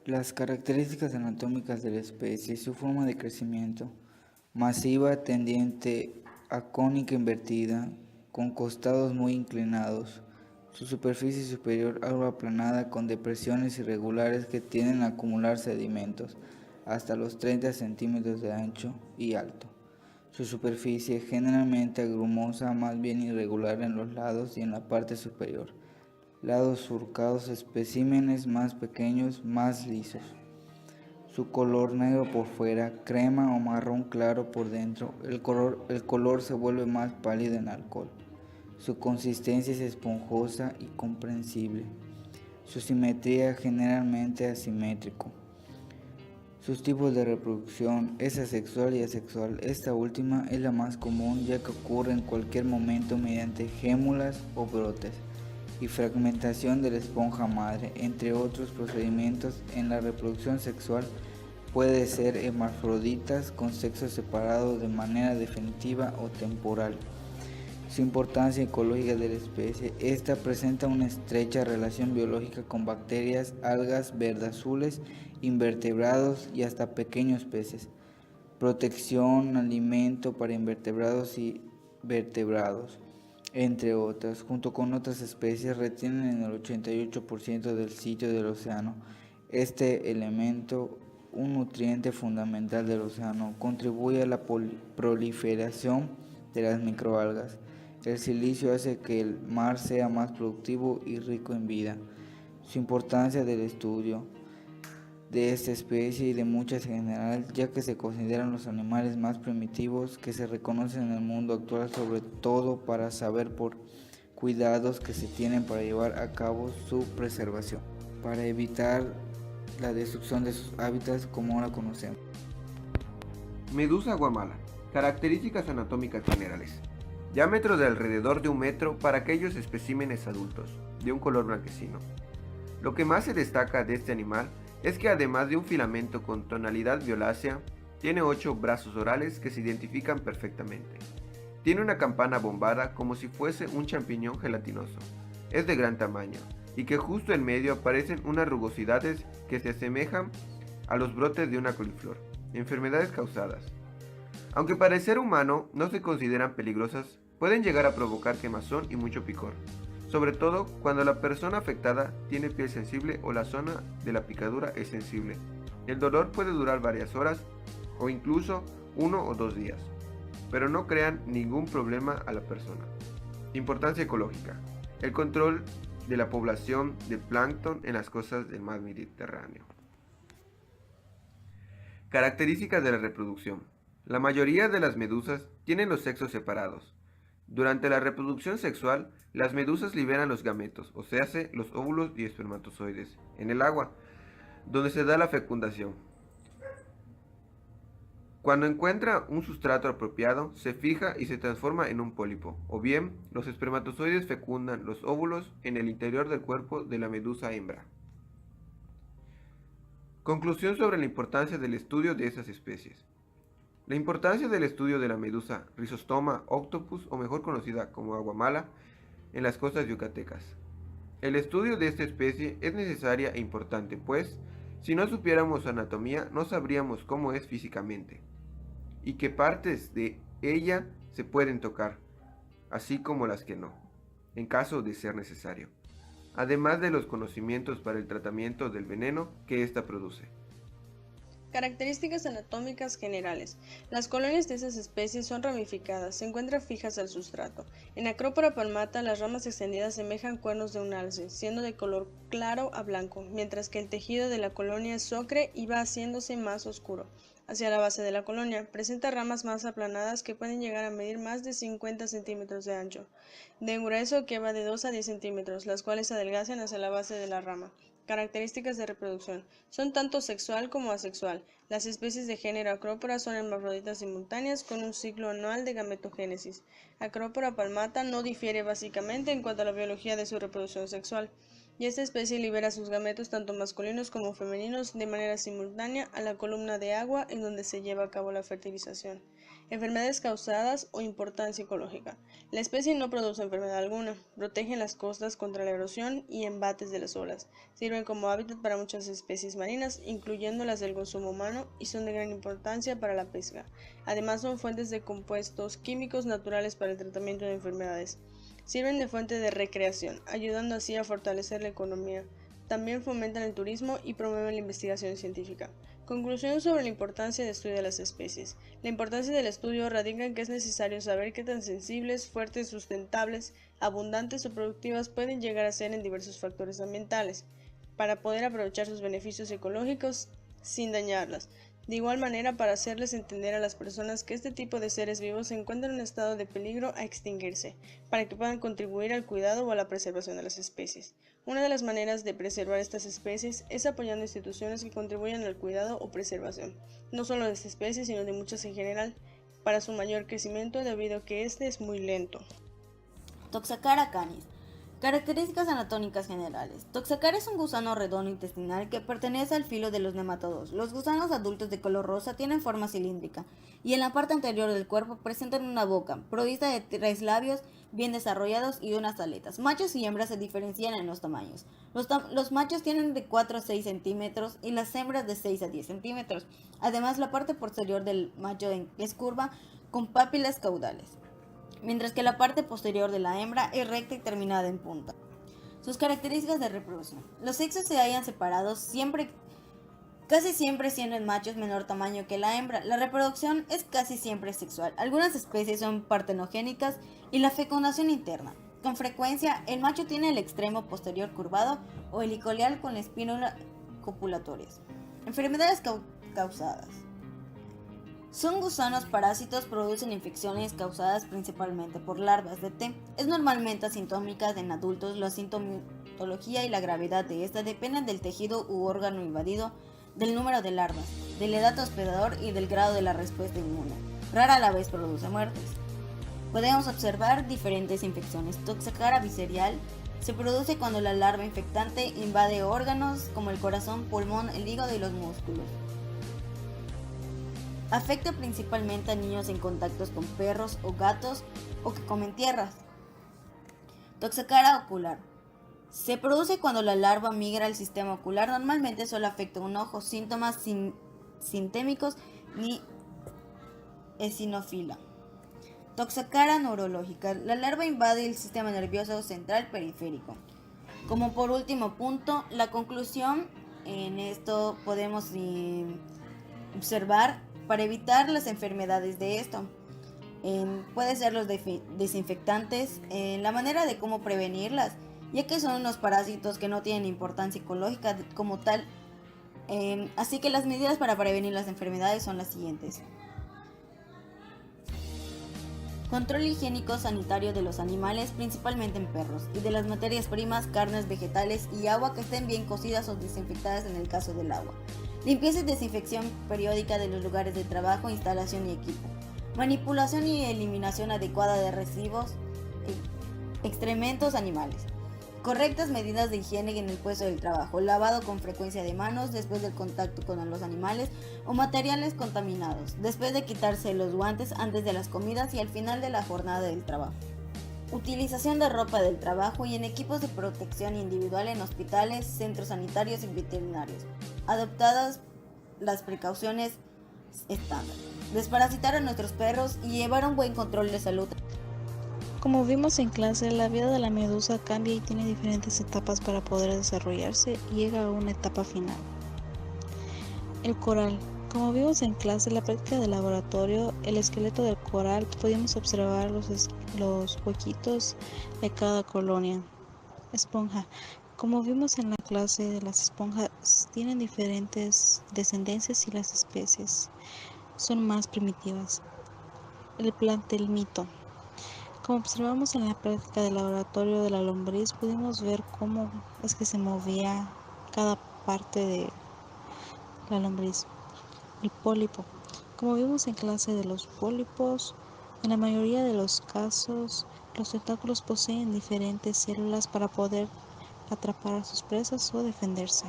Las características anatómicas de la especie, su forma de crecimiento, masiva tendiente a cónica invertida, con costados muy inclinados, su superficie superior algo aplanada con depresiones irregulares que tienden a acumular sedimentos hasta los 30 centímetros de ancho y alto. Su superficie generalmente agrumosa, más bien irregular en los lados y en la parte superior. Lados surcados, especímenes más pequeños, más lisos. Su color negro por fuera, crema o marrón claro por dentro. El color se vuelve más pálido en alcohol. Su consistencia es esponjosa y comprensible. Su simetría generalmente asimétrico. Sus tipos de reproducción es asexual y asexual. Esta última es la más común ya que ocurre en cualquier momento mediante gémulas o brotes y fragmentación de la esponja madre. Entre otros procedimientos en la reproducción sexual puede ser hermafroditas con sexo separado de manera definitiva o temporal. Su importancia ecológica de la especie. Esta presenta una estrecha relación biológica con bacterias, algas verdazules, invertebrados y hasta pequeños peces. Protección, alimento para invertebrados y vertebrados, entre otras. Junto con otras especies retienen el 88% del sitio del océano. Este elemento, un nutriente fundamental del océano, contribuye a la proliferación de las microalgas. El silicio hace que el mar sea más productivo y rico en vida. Su importancia del estudio de esta especie y de muchas en general, ya que se consideran los animales más primitivos que se reconocen en el mundo actual, sobre todo para saber por cuidados que se tienen para llevar a cabo su preservación, para evitar la destrucción de sus hábitats como ahora conocemos. Medusa guamala. Características anatómicas generales. Diámetro de alrededor de 1 metro para aquellos especímenes adultos, de un color blanquecino. Lo que más se destaca de este animal es que además de un filamento con tonalidad violácea, tiene 8 brazos orales que se identifican perfectamente. Tiene una campana bombada como si fuese un champiñón gelatinoso. Es de gran tamaño y que justo en medio aparecen unas rugosidades que se asemejan a los brotes de una coliflor. Enfermedades causadas. Aunque para el ser humano no se consideran peligrosas, pueden llegar a provocar quemazón y mucho picor, sobre todo cuando la persona afectada tiene piel sensible o la zona de la picadura es sensible. El dolor puede durar varias horas o incluso 1 o 2 días, pero no crean ningún problema a la persona. Importancia ecológica. El control de la población de plancton en las costas del mar Mediterráneo. Características de la reproducción. La mayoría de las medusas tienen los sexos separados. Durante la reproducción sexual, las medusas liberan los gametos, o sea, los óvulos y espermatozoides, en el agua, donde se da la fecundación. Cuando encuentra un sustrato apropiado, se fija y se transforma en un pólipo, o bien los espermatozoides fecundan los óvulos en el interior del cuerpo de la medusa hembra. Conclusión sobre la importancia del estudio de esas especies. La importancia del estudio de la medusa Rhizostoma octopus, o mejor conocida como aguamala, en las costas yucatecas. El estudio de esta especie es necesaria e importante, pues, si no supiéramos su anatomía, no sabríamos cómo es físicamente, y qué partes de ella se pueden tocar, así como las que no, en caso de ser necesario, además de los conocimientos para el tratamiento del veneno que ésta produce. Características anatómicas generales. Las colonias de esas especies son ramificadas, se encuentran fijas al sustrato. En Acropora palmata, las ramas extendidas semejan cuernos de un alce, siendo de color claro a blanco, mientras que el tejido de la colonia es ocre y va haciéndose más oscuro. Hacia la base de la colonia, presenta ramas más aplanadas que pueden llegar a medir más de 50 centímetros de ancho, de un grueso que va de 2 a 10 centímetros, las cuales se adelgazan hacia la base de la rama. Características de reproducción. Son tanto sexual como asexual. Las especies de género Acropora son hermafroditas simultáneas con un ciclo anual de gametogénesis. Acropora palmata no difiere básicamente en cuanto a la biología de su reproducción sexual, y esta especie libera sus gametos tanto masculinos como femeninos de manera simultánea a la columna de agua en donde se lleva a cabo la fertilización. Enfermedades causadas o importancia ecológica. La especie no produce enfermedad alguna, protege las costas contra la erosión y embates de las olas, sirven como hábitat para muchas especies marinas, incluyendo las del consumo humano, y son de gran importancia para la pesca. Además son fuentes de compuestos químicos naturales para el tratamiento de enfermedades. Sirven de fuente de recreación, ayudando así a fortalecer la economía. También fomentan el turismo y promueven la investigación científica. Conclusión sobre la importancia del estudio de las especies. La importancia del estudio radica en que es necesario saber qué tan sensibles, fuertes, sustentables, abundantes o productivas pueden llegar a ser en diversos factores ambientales, para poder aprovechar sus beneficios ecológicos sin dañarlas. De igual manera, para hacerles entender a las personas que este tipo de seres vivos se encuentran en un estado de peligro a extinguirse, para que puedan contribuir al cuidado o a la preservación de las especies. Una de las maneras de preservar estas especies es apoyando instituciones que contribuyan al cuidado o preservación, no solo de esta especie, sino de muchas en general, para su mayor crecimiento debido a que este es muy lento. Toxacara canis. Características anatómicas generales. Toxacara es un gusano redondo intestinal que pertenece al filo de los nematodos. Los gusanos adultos de color rosa tienen forma cilíndrica y en la parte anterior del cuerpo presentan una boca provista de 3 labios bien desarrollados y unas aletas. Machos y hembras se diferencian en los tamaños. Los machos tienen de 4 a 6 centímetros y las hembras de 6 a 10 centímetros. Además, la parte posterior del macho es curva con pápilas caudales, mientras que la parte posterior de la hembra es recta y terminada en punta. Sus características de reproducción. Los sexos se hallan separados casi siempre siendo el macho menor tamaño que la hembra. La reproducción es casi siempre sexual. Algunas especies son partenogénicas y la fecundación interna. Con frecuencia, el macho tiene el extremo posterior curvado o helicoidal con la espínula copulatorias. Enfermedades causadas. Son gusanos parásitos, producen infecciones causadas principalmente por larvas de té. Es normalmente asintomática en adultos. La sintomatología y la gravedad de esta dependen del tejido u órgano invadido, del número de larvas, del edad hospedador y del grado de la respuesta inmune. Rara a la vez produce muertes. Podemos observar diferentes infecciones. Toxacara visceral se produce cuando la larva infectante invade órganos como el corazón, pulmón, el hígado y los músculos. Afecta principalmente a niños en contactos con perros o gatos o que comen tierras. Toxacara ocular. Se produce cuando la larva migra al sistema ocular. Normalmente solo afecta un ojo. Síntomas sintémicos ni eosinofila. Toxacara neurológica. La larva invade el sistema nervioso central periférico. Como por último punto, la conclusión en esto podemos observar para evitar las enfermedades de esto. Puede ser los desinfectantes, la manera de cómo prevenirlas, ya que son unos parásitos que no tienen importancia ecológica como tal. Así que las medidas para prevenir las enfermedades son las siguientes. Control higiénico sanitario de los animales, principalmente en perros, y de las materias primas, carnes, vegetales y agua que estén bien cocidas o desinfectadas en el caso del agua. Limpieza y desinfección periódica de los lugares de trabajo, instalación y equipo. Manipulación y eliminación adecuada de residuos, excrementos animales. Correctas medidas de higiene en el puesto del trabajo. Lavado con frecuencia de manos después del contacto con los animales o materiales contaminados. Después de quitarse los guantes antes de las comidas y al final de la jornada del trabajo. Utilización de ropa del trabajo y en equipos de protección individual en hospitales, centros sanitarios y veterinarios. Adoptadas las precauciones estándar. Desparasitar a nuestros perros y llevar un buen control de salud. Como vimos en clase, la vida de la medusa cambia y tiene diferentes etapas para poder desarrollarse y llega a una etapa final. El coral. Como vimos en clase, la práctica de laboratorio, el esqueleto del coral, pudimos observar los huequitos de cada colonia. Esponja. Como vimos en la clase, las esponjas tienen diferentes descendencias y las especies son más primitivas. El plantelmito. Como observamos en la práctica del laboratorio de la lombriz, pudimos ver cómo es que se movía cada parte de la lombriz. El pólipo. Como vimos en clase de los pólipos, en la mayoría de los casos, los tentáculos poseen diferentes células para poder atrapar a sus presas o defenderse.